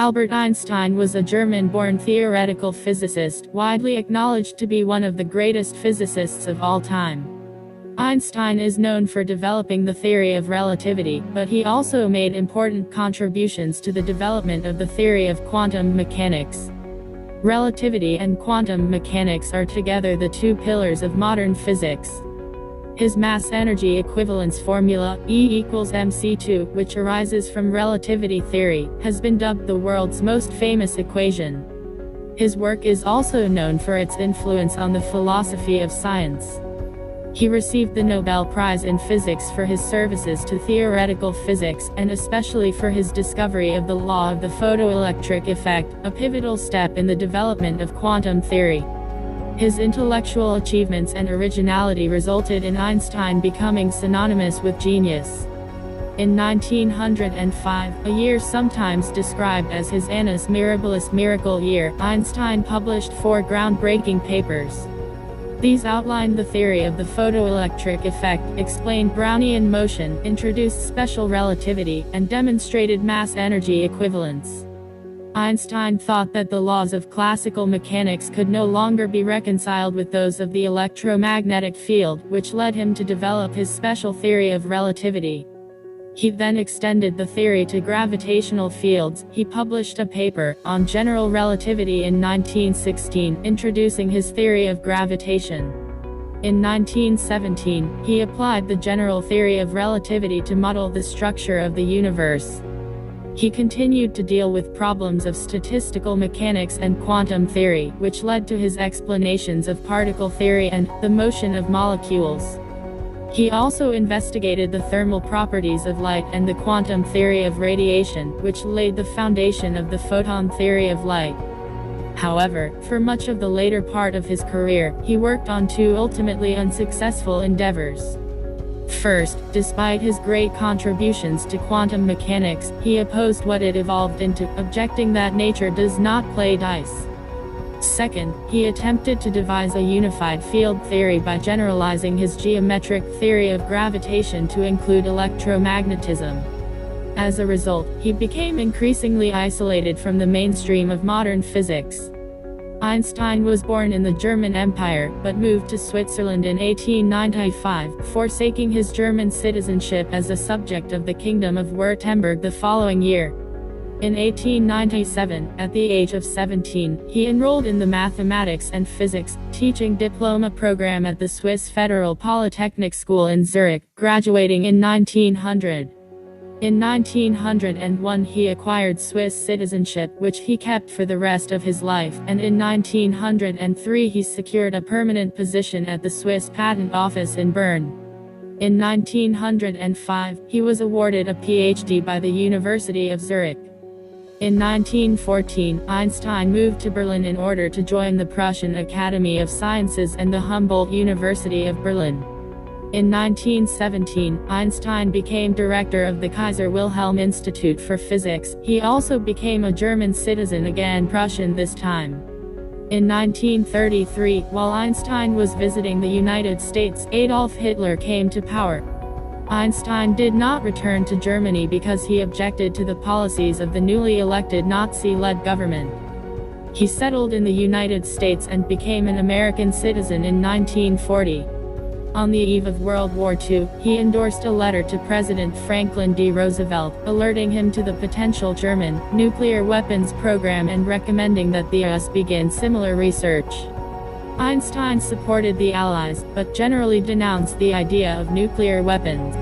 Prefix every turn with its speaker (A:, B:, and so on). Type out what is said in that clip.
A: Albert Einstein was a German-born theoretical physicist, widely acknowledged to be one of the greatest physicists of all time. Einstein is known for developing the theory of relativity, but he also made important contributions to the development of the theory of quantum mechanics. Relativity and quantum mechanics are together the two pillars of modern physics. His mass-energy equivalence formula, E=mc², which arises from relativity theory, has been dubbed the world's most famous equation. His work is also known for its influence on the philosophy of science. He received the Nobel Prize in Physics for his services to theoretical physics, and especially for his discovery of the law of the photoelectric effect, a pivotal step in the development of quantum theory. His intellectual achievements and originality resulted in Einstein becoming synonymous with genius. In 1905, a year sometimes described as his annus mirabilis miracle year, Einstein published 4 groundbreaking papers. These outlined the theory of the photoelectric effect, explained Brownian motion, introduced special relativity, and demonstrated mass-energy equivalence. Einstein thought that the laws of classical mechanics could no longer be reconciled with those of the electromagnetic field, which led him to develop his special theory of relativity. He then extended the theory to gravitational fields. He published a paper on general relativity in 1916, introducing his theory of gravitation. In 1917, he applied the general theory of relativity to model the structure of the universe. He continued to deal with problems of statistical mechanics and quantum theory, which led to his explanations of particle theory and the motion of molecules. He also investigated the thermal properties of light and the quantum theory of radiation, which laid the foundation of the photon theory of light. However, for much of the later part of his career, he worked on 2 ultimately unsuccessful endeavors. First, despite his great contributions to quantum mechanics, he opposed what it evolved into, objecting that nature does not play dice. Second, he attempted to devise a unified field theory by generalizing his geometric theory of gravitation to include electromagnetism. As a result, he became increasingly isolated from the mainstream of modern physics. Einstein was born in the German Empire, but moved to Switzerland in 1895, forsaking his German citizenship as a subject of the Kingdom of Württemberg the following year. In 1897, at the age of 17, he enrolled in the mathematics and physics teaching diploma program at the Swiss Federal Polytechnic School in Zurich, graduating in 1900. In 1901 he acquired Swiss citizenship, which he kept for the rest of his life, and in 1903 he secured a permanent position at the Swiss Patent Office in Bern. In 1905, he was awarded a PhD by the University of Zurich. In 1914, Einstein moved to Berlin in order to join the Prussian Academy of Sciences and the Humboldt University of Berlin. In 1917, Einstein became director of the Kaiser Wilhelm Institute for Physics. He also became a German citizen, again Prussian this time. In 1933, while Einstein was visiting the United States, Adolf Hitler came to power. Einstein did not return to Germany because he objected to the policies of the newly elected Nazi-led government. He settled in the United States and became an American citizen in 1940. On the eve of World War II, he endorsed a letter to President Franklin D. Roosevelt, alerting him to the potential German nuclear weapons program and recommending that the U.S. begin similar research. Einstein supported the Allies, but generally denounced the idea of nuclear weapons.